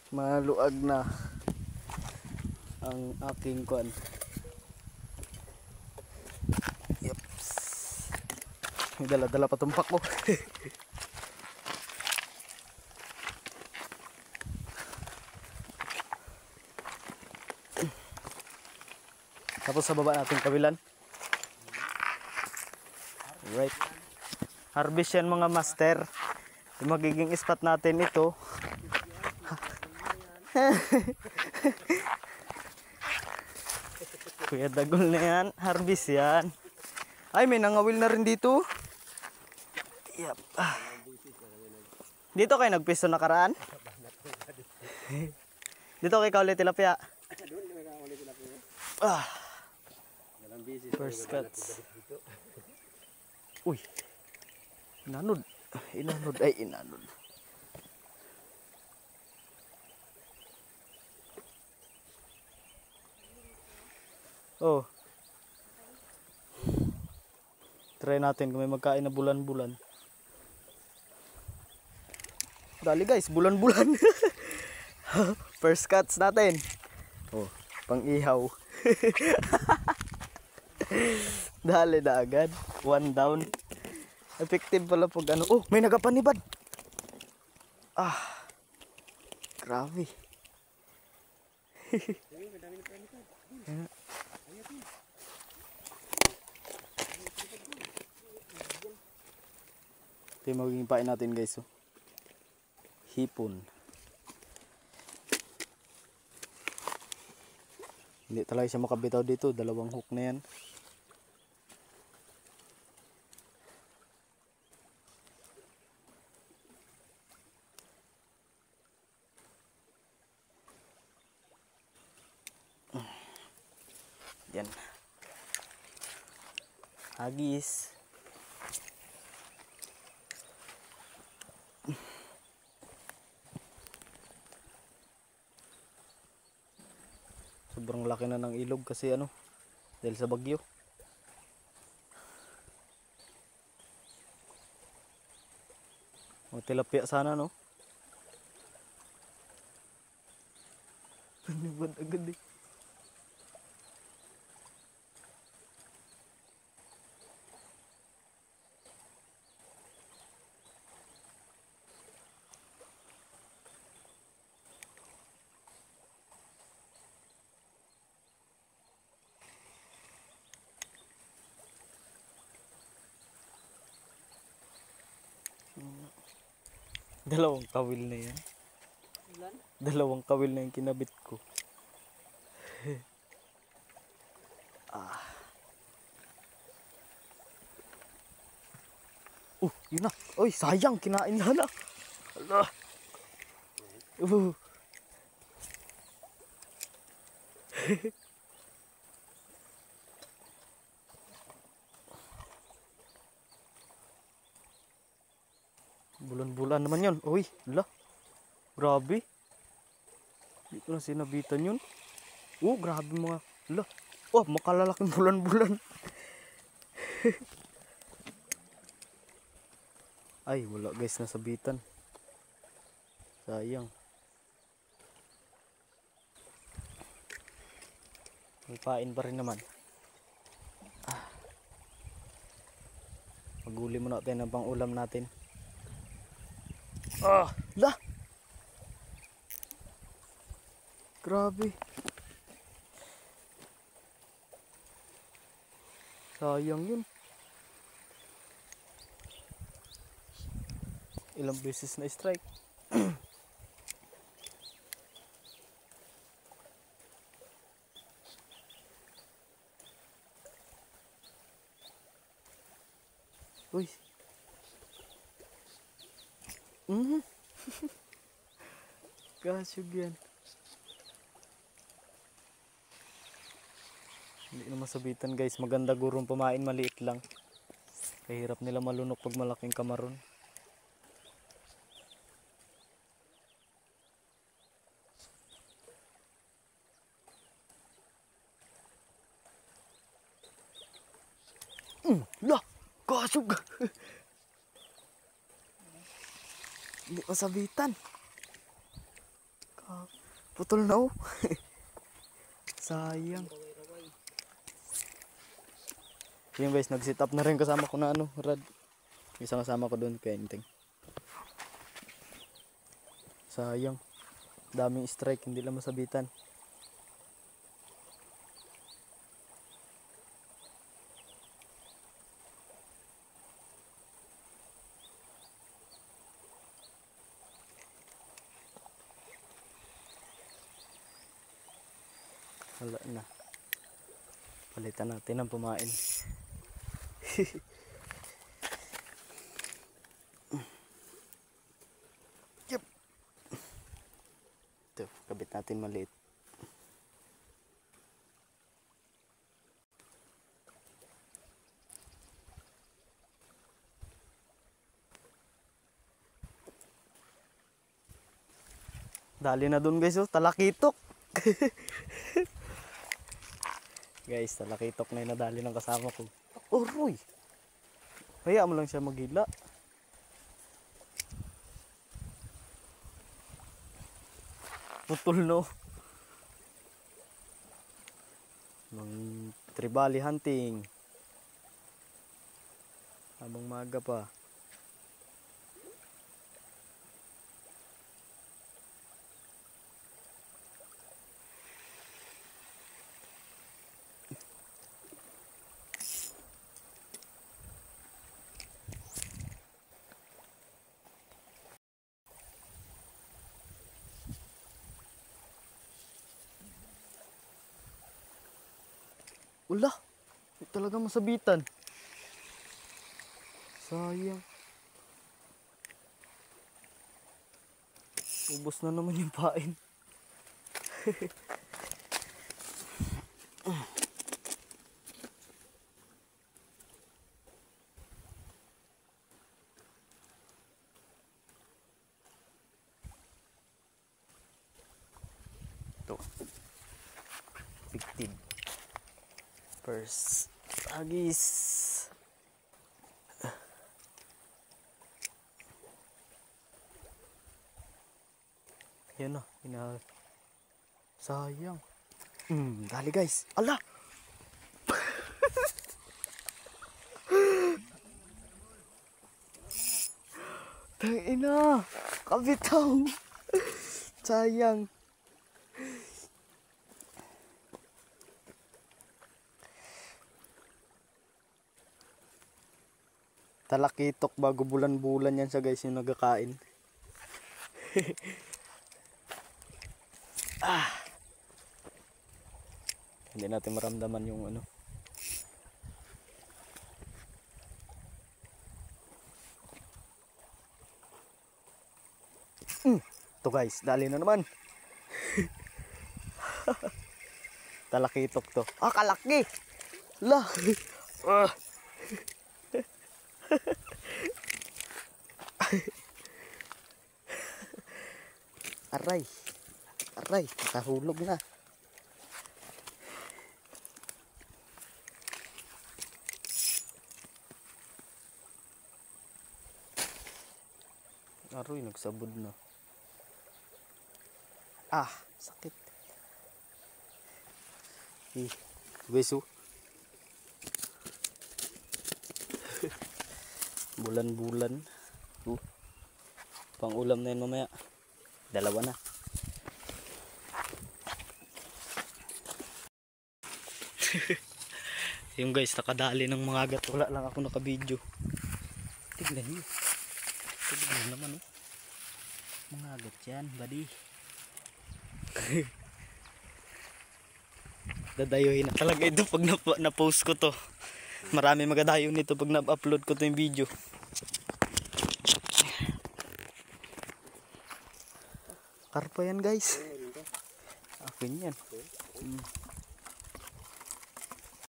Maluag na ang aking kuan. Yeps. May dala-dala pa tumpak ko. Tapos sa baba natin kabilan. Right. Harvest yan mga master. Yung magiging spot natin ito. Kuya Dagol na yan. Harvest yan. Ay, may nangawil na rin dito. Yep. Dito kayo nagpisto nakaraan? Dito kay Kauli Tilapia. First cuts. Uy. Inanod. Inanod ay inanod. Oh. Try natin kung may magkain na bulan-bulan. Dali guys, bulan-bulan. First cuts natin. Oh, pang-ihaw. Dali na agad. One down. Effective pala pag ano. Oh, may nagapanibad. Ah. Grabe. Ito yung magiging pain natin guys. Oh. Hipon. Hindi talaga siya makabitaw dito. Dalawang hook na yan. Yan. Hagis. Sobrang laki na ng ilog kasi ano, dahil sa bagyo. O tilapia sana no. Panibad agad eh. Dalawang kawil na yan. Ilan? Dalawang kawil na yung kinabit ko. Ah. Yun na. Oy, sayang. Kinain na na. Ala. Bulan-bulan naman yun. Uy, ala. Grabe. Hindi ko na sinabitan yun. Grabe mga. Ala. Makalalaking bulan-bulan. Ay, wala guys, nasabitan. Sayang. May pain pa rin naman. Paguli muna tayo ng pang-ulam natin. La. Grabe. Sayang yun. Ilang beses na strike. Uy. Kasyog yan. Hindi na masabitan guys. Maganda gurong pumain, maliit lang. Kahirap nila malunok pag malaking kamaron. Lah! Kasyog! Hindi masabitan. Putol na oh. Sayang. Yung guys, nag-sit up na rin kasama ko na ano, rad. Isang kasama ko doon kay Inteng. Sayang. Daming strike, hindi lang masabitan. Wala na. Palitan natin ang pumain. Yep. Ito, kabit natin maliit. Dali na dun guys, oh, talakitok. Guys, talakitok na yung nadali ng kasama ko. Uroy! Kaya mo lang siya magila. Putol no. Mang tribali hunting. Habang maga pa. Wala, hindi talaga masabitan. Sayang. Ubos na naman yung pain. Ito. Bigtid. First agis. Yan na, sayang. Dali guys. Ala. Tangina, kabitaw. Sayang. Talakitok bago bulan-bulan yan sa guys yung nagkakain. Hindi natin maramdaman yung ano. Ito guys, dali na naman. Talakitok to. Kalaki. Lah. Aray. Aray, nakahulog na. Aroy, nagsabod na. Sakit. Beso. Bulan-bulan. Pang ulam na yun mamaya. Dalawa na. Yung guys, nakadali ng mga agat. Wala lang ako nakabidyo. Tignan nyo. Tignan naman oh. Mga agat yan, buddy. Dadayuhin na talaga ito pag na-post ko to. Marami magadayo nito pag na-upload ko to yung video. Karpa yan guys. Akin yan.